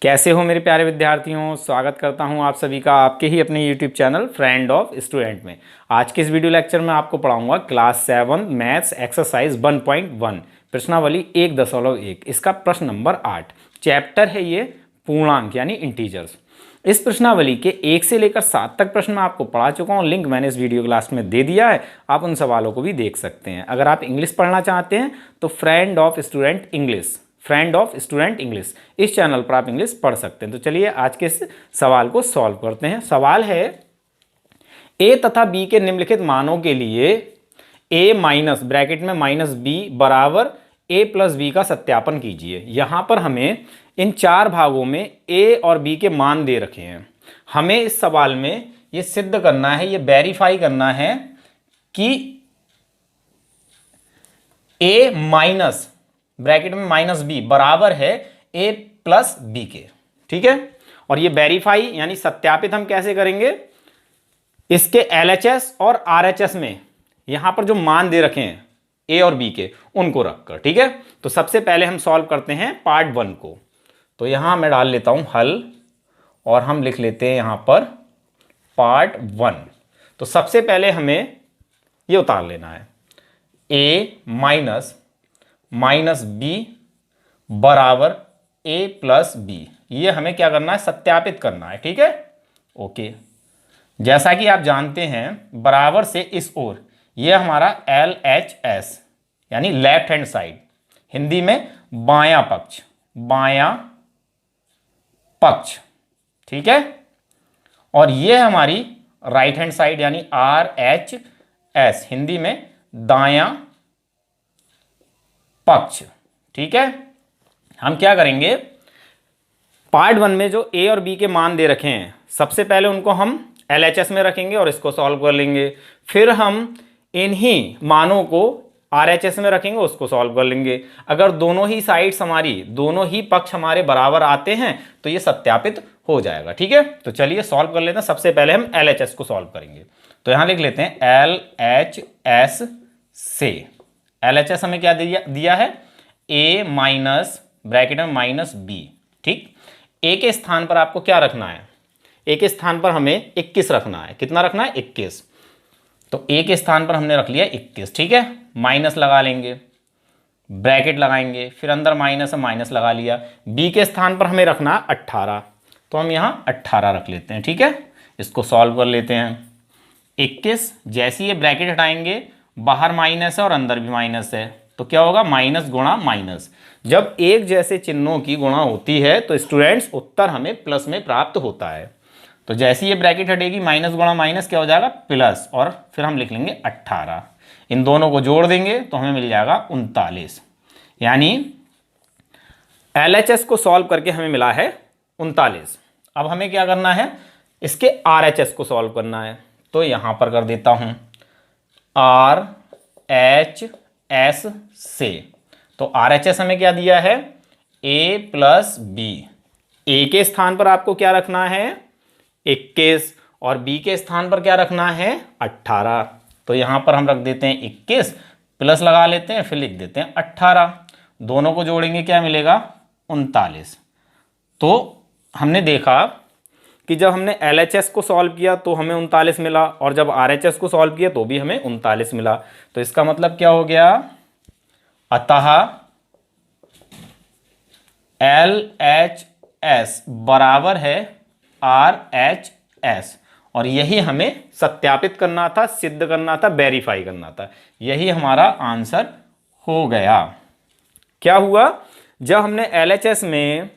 कैसे हो मेरे प्यारे विद्यार्थियों। स्वागत करता हूं आप सभी का आपके ही अपने YouTube channel friend of student में। आज के इस वीडियो लेक्चर में आपको पढ़ाऊंगा क्लास 7 मैथ्स एक्सरसाइज 1.1 प्रश्नावली 1.1। इसका प्रश्न नंबर 8 चैप्टर है ये पूर्णांक यानी इंटीजर्स। इस प्रश्नावली के 1 से लेकर 7 तक प्रश्न मैं आपको पढ़ा चुका हूँ। लिंक मैंने इस वीडियो क्लास में दे दिया है, आप उन सवालों को भी देख सकते हैं। अगर आप इंग्लिश पढ़ना चाहते हैं तो फ्रेंड ऑफ स्टूडेंट इंग्लिश इस चैनल पर आप इंग्लिश पढ़ सकते हैं। तो चलिए आज के इस सवाल को सॉल्व करते हैं। सवाल है ए तथा बी के निम्नलिखित मानों के लिए ए माइनस ब्रैकेट में माइनस बी बराबर ए प्लस बी का सत्यापन कीजिए। यहां पर हमें इन चार भागों में ए और बी के मान दे रखे हैं। हमें इस सवाल में ये सिद्ध करना है, ये वेरीफाई करना है कि ए माइनस ब्रैकेट में माइनस बी बराबर है ए प्लस बी के। ठीक है, और ये वेरीफाई यानी सत्यापित हम कैसे करेंगे, इसके LHS और RHS में यहां पर जो मान दे रखे हैं ए और बी के उनको रखकर। ठीक है, तो सबसे पहले हम सॉल्व करते हैं पार्ट 1 को। तो यहां मैं डाल लेता हूं हल और हम लिख लेते हैं यहां पर पार्ट 1। तो सबसे पहले हमें ये उतार लेना है ए माइनस बी बराबर ए प्लस बी। ये हमें क्या करना है, सत्यापित करना है। ठीक है, ओके। जैसा कि आप जानते हैं बराबर से इस ओर ये हमारा LHS यानी लेफ्ट हैंड साइड, हिंदी में बायां पक्ष। ठीक है, और ये हमारी राइट हैंड साइड यानी RHS, हिंदी में दायां पक्ष। ठीक है, हम क्या करेंगे, पार्ट 1 में जो ए और बी के मान दे रखे हैं सबसे पहले उनको हम LHS में रखेंगे और इसको सॉल्व कर लेंगे। फिर हम इन्हीं मानों को RHS में रखेंगे, उसको सॉल्व कर लेंगे। अगर दोनों ही साइड्स दोनों ही पक्ष हमारे बराबर आते हैं तो ये सत्यापित हो जाएगा। ठीक है, तो चलिए सॉल्व कर लेते हैं। सबसे पहले हम LHS को सॉल्व करेंगे। तो यहां लिख लेते हैं LHS से। LHS हमें क्या दिया है, ए माइनस ब्रैकेट में माइनस बी। ठीक, ए के स्थान पर आपको क्या रखना है, ए के स्थान पर हमें 21 रखना है। कितना रखना है, 21। तो ए के स्थान पर हमने रख लिया 21। ठीक है, माइनस लगा लेंगे, ब्रैकेट लगाएंगे, फिर अंदर माइनस है, माइनस लगा लिया। बी के स्थान पर हमें रखना है 18, तो हम यहाँ 18 रख लेते हैं। ठीक है, इसको सॉल्व कर लेते हैं। 21 जैसे ये ब्रैकेट हटाएंगे, बाहर माइनस है और अंदर भी माइनस है, तो क्या होगा, माइनस गुणा माइनस। जब एक जैसे चिन्हों की गुणा होती है तो स्टूडेंट्स उत्तर हमें प्लस में प्राप्त होता है। तो जैसे ये ब्रैकेट हटेगी, माइनस गुणा माइनस क्या हो जाएगा, प्लस, और फिर हम लिख लेंगे 18। इन दोनों को जोड़ देंगे तो हमें मिल जाएगा 39। यानी LHS को सॉल्व करके हमें मिला है 39। अब हमें क्या करना है, इसके RHS को सॉल्व करना है। तो यहां पर कर देता हूं RHS से। तो RHS हमें क्या दिया है, a प्लस बी। ए के स्थान पर आपको क्या रखना है, 21, और बी के स्थान पर क्या रखना है, 18। तो यहां पर हम रख देते हैं 21, प्लस लगा लेते हैं, फिर लिख देते हैं 18। दोनों को जोड़ेंगे क्या मिलेगा, 39। तो हमने देखा कि जब हमने LHS को सॉल्व किया तो हमें 39 मिला, और जब RHS को सॉल्व किया तो भी हमें 39 मिला। तो इसका मतलब क्या हो गया, अतः LHS बराबर है RHS, और यही हमें सत्यापित करना था, सिद्ध करना था, वेरीफाई करना था। यही हमारा आंसर हो गया। क्या हुआ, जब हमने LHS में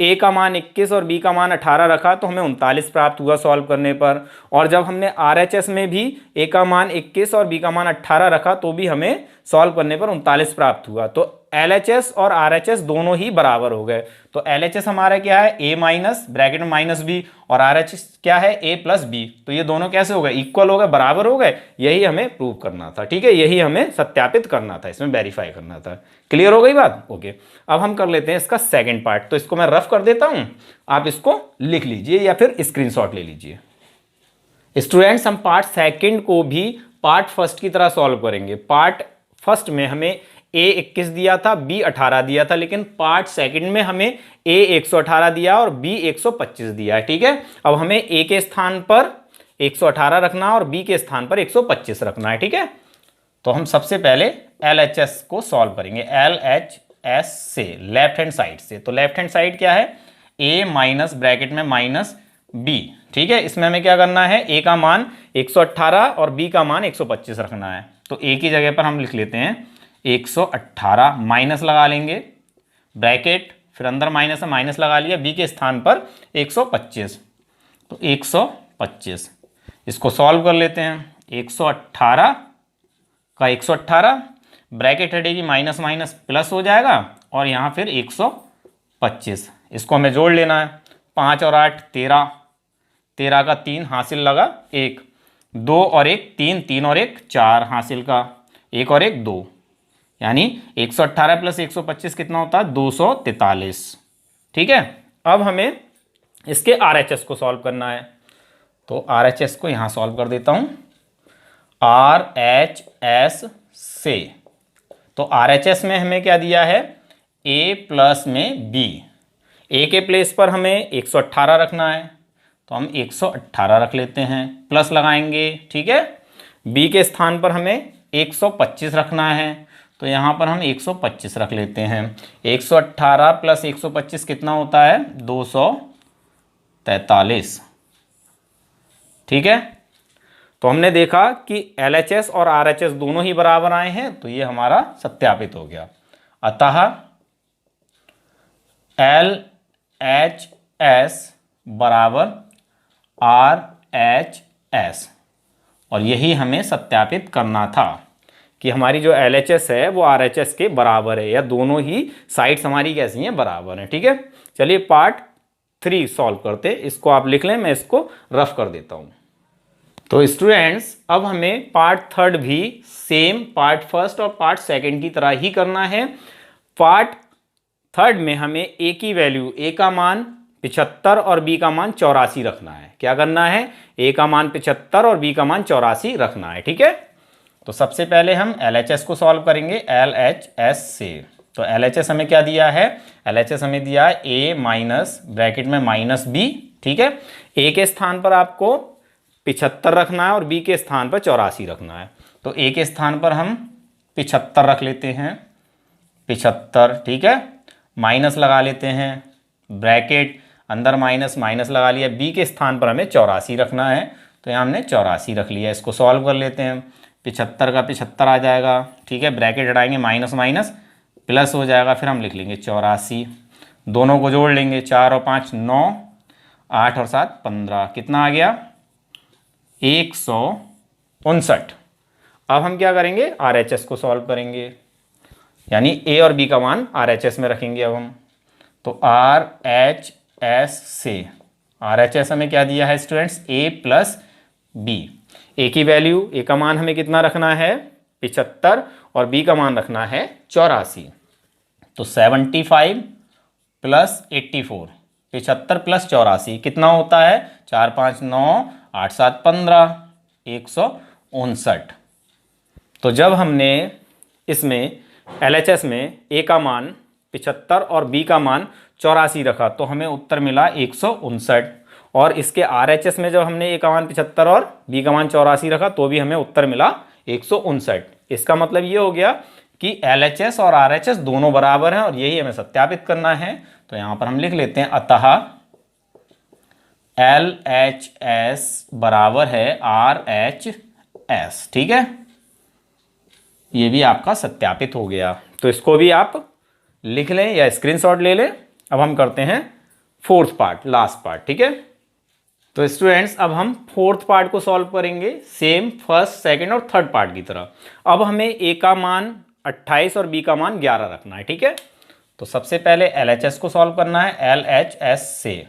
ए का मान 21 और बी का मान 18 रखा तो हमें 39 प्राप्त हुआ सॉल्व करने पर, और जब हमने RHS में भी ए का मान 21 और बी का मान 18 रखा तो भी हमें सॉल्व करने पर 39 प्राप्त हुआ। तो LHS और RHS दोनों ही बराबर हो गए। तो LHS हमारा क्या है, a माइनस ब्रैकेट में माइनस बी, और RHS क्या है, a प्लस बी। तो ये दोनों कैसे हो गए, इक्वल हो गए, बराबर हो गए। यही हमें प्रूव करना था। ठीक है, यही हमें सत्यापित करना था, इसमें वेरीफाई करना था। क्लियर हो गई बात, ओके। अब हम कर लेते हैं इसका सेकेंड पार्ट। तो इसको मैं रफ कर देता हूं, आप इसको लिख लीजिए या फिर स्क्रीनशॉट ले लीजिए। स्टूडेंट्स, हम पार्ट सेकेंड को भी पार्ट फर्स्ट की तरह सॉल्व करेंगे। पार्ट फर्स्ट में हमें ए 21 दिया था, बी 18 दिया था, लेकिन पार्ट सेकंड में हमें ए 118 दिया और बी 125 दिया है। ठीक है, अब हमें ए के स्थान पर 118 रखना है और बी के स्थान पर 125 रखना है। ठीक है, तो हम सबसे पहले LHS को सॉल्व करेंगे। LHS से लेफ्ट हैंड साइड से, तो लेफ्ट हैंड साइड क्या है, a माइनस ब्रैकेट में माइनस b। ठीक है, इसमें हमें क्या करना है, a का मान 118 और b का मान 125 रखना है। तो a की जगह पर हम लिख लेते हैं 118, माइनस लगा लेंगे ब्रैकेट, फिर अंदर माइनस है, माइनस लगा लिया, b के स्थान पर 125, तो 125। इसको सॉल्व कर लेते हैं। 118 का 118, ब्रैकेट हटेगी, माइनस माइनस प्लस हो जाएगा और यहाँ फिर 125। इसको हमें जोड़ लेना है, 5 और 8 13, 13 का 3 हासिल लगा 1, 2 और 1 3, 3 और 1 4 हासिल का, 1 और 1 2, यानी 118 प्लस 125 कितना होता है, 243। ठीक है, अब हमें इसके RHS को सॉल्व करना है, तो RHS को यहाँ सॉल्व कर देता हूँ। RHS से, तो RHS में हमें क्या दिया है, A प्लस में B। A के प्लेस पर हमें 118 रखना है, तो हम 118 रख लेते हैं, प्लस लगाएंगे। ठीक है, B के स्थान पर हमें 125 रखना है, तो यहाँ पर हम 125 रख लेते हैं। 118 प्लस 125 कितना होता है, 243। ठीक है, तो हमने देखा कि LHS और RHS दोनों ही बराबर आए हैं, तो ये हमारा सत्यापित हो गया। अतः LHS बराबर RHS, और यही हमें सत्यापित करना था कि हमारी जो LHS है वो RHS के बराबर है, या दोनों ही साइड्स हमारी कैसी हैं, बराबर हैं। ठीक है, चलिए पार्ट 3 सॉल्व करते, इसको आप लिख लें, मैं इसको रफ कर देता हूँ। तो स्टूडेंट्स, अब हमें पार्ट 3 भी सेम पार्ट 1 और पार्ट 2 की तरह ही करना है। पार्ट 3 में हमें a की वैल्यू, a का मान 75 और b का मान 84 रखना है। क्या करना है, a का मान 75 और b का मान 84 रखना है। ठीक है, तो सबसे पहले हम LHS को सॉल्व करेंगे। LHS से, तो LHS हमें क्या दिया है, LHS हमें दिया है a माइनस ब्रैकेट में माइनस b। ठीक है, a के स्थान पर आपको 75 रखना है और b के स्थान पर 84 रखना है, तो a के स्थान पर हम 75 रख लेते हैं, 75। ठीक है, माइनस लगा लेते हैं, ब्रैकेट अंदर माइनस माइनस लगा लिया, b के स्थान पर हमें 84 रखना है, तो यहाँ हमने 84 रख लिया। इसको सॉल्व कर लेते हैं, 75 का 75 आ जाएगा। ठीक है, ब्रैकेट हटाएंगे, माइनस माइनस प्लस हो जाएगा, फिर हम लिख लेंगे 84, दोनों को जोड़ लेंगे, 4 और 5 9, 8 और 7 15, कितना आ गया, 159। अब हम क्या करेंगे, RHS को सॉल्व करेंगे, यानी a और b का मान RHS में रखेंगे। अब हम, तो RHS से, RHS हमें क्या दिया है students, a plus b। a की वैल्यू, a का मान हमें कितना रखना है, 75 और b का मान रखना है 84, तो 75 प्लस 84, 75 प्लस 84 कितना होता है, 4 5 9 8 7 15, 159। तो जब हमने इसमें LHS में a का मान 75 और b का मान 84 रखा, तो हमें उत्तर मिला 159। और इसके RHS में जब हमने a का मान 75 और b का मान 84 रखा, तो भी हमें उत्तर मिला 159। इसका मतलब ये हो गया कि LHS और RHS दोनों बराबर हैं, और यही हमें सत्यापित करना है। तो यहाँ पर हम लिख लेते हैं, अतः LHS बराबर है RHS। ठीक है, ये भी आपका सत्यापित हो गया, तो इसको भी आप लिख लें या स्क्रीनशॉट ले लें। अब हम करते हैं 4th पार्ट, लास्ट पार्ट। ठीक है, तो स्टूडेंट्स, अब हम 4th पार्ट को सॉल्व करेंगे सेम 1st, 2nd और 3rd पार्ट की तरह। अब हमें a का मान 28 और b का मान 11 रखना है। ठीक है, तो सबसे पहले LHS को सॉल्व करना है। LHS से,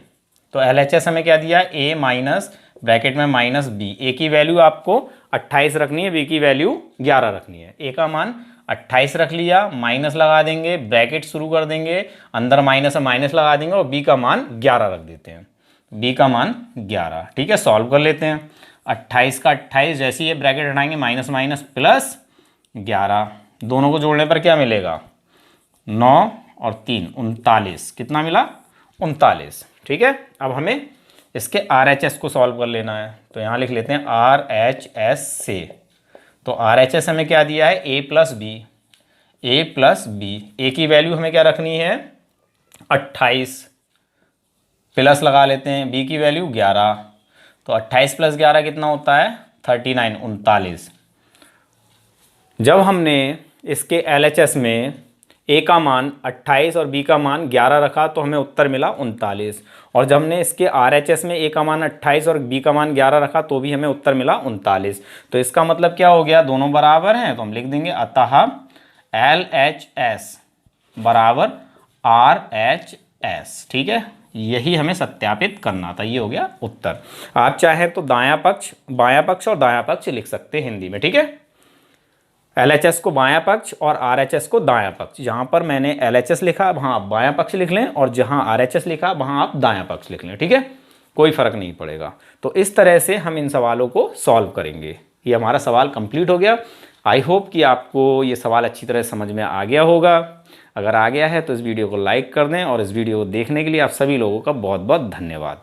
तो LHS हमें क्या दिया, a माइनस ब्रैकेट में माइनस b। a की वैल्यू आपको 28 रखनी है, b की वैल्यू 11 रखनी है। a का मान 28 रख लिया, माइनस लगा देंगे, ब्रैकेट शुरू कर देंगे, अंदर माइनस है माइनस लगा देंगे, और b का मान 11 रख देते हैं, b का मान 11। ठीक है, सॉल्व कर लेते हैं। 28 का 28, जैसे ही ये ब्रैकेट हटाएंगे, माइनस माइनस प्लस 11, दोनों को जोड़ने पर क्या मिलेगा, 9 और 3 39, कितना मिला, 39। ठीक है, अब हमें इसके RHS को सॉल्व कर लेना है, तो यहाँ लिख लेते हैं RHS से। तो RHS हमें क्या दिया है, a प्लस बी। ए की वैल्यू हमें क्या रखनी है, 28, प्लस लगा लेते हैं, बी की वैल्यू 11, तो 28 प्लस 11 कितना होता है, 39, 39। जब हमने इसके LHS में ए का मान 28 और बी का मान 11 रखा तो हमें उत्तर मिला 39, और जब हमने इसके RHS में ए का मान 28 और बी का मान 11 रखा तो भी हमें उत्तर मिला 39। तो इसका मतलब क्या हो गया, दोनों बराबर हैं, तो हम लिख देंगे अतः LHS बराबर RHS। ठीक है, यही हमें सत्यापित करना था, ये हो गया उत्तर। आप चाहें तो बायां पक्ष और दायां पक्ष लिख सकते हैं हिंदी में। ठीक है, LHS को बायां पक्ष और RHS को दायां पक्ष। जहां पर मैंने LHS लिखा वहां आप बायां पक्ष लिख लें, और जहां RHS लिखा वहां आप दायां पक्ष लिख लें। ठीक है, कोई फर्क नहीं पड़ेगा। तो इस तरह से हम इन सवालों को सॉल्व करेंगे। ये हमारा सवाल कंप्लीट हो गया। आई होप कि आपको ये सवाल अच्छी तरह समझ में आ गया होगा। अगर आ गया है तो इस वीडियो को लाइक कर दें, और इस वीडियो को देखने के लिए आप सभी लोगों का बहुत बहुत धन्यवाद।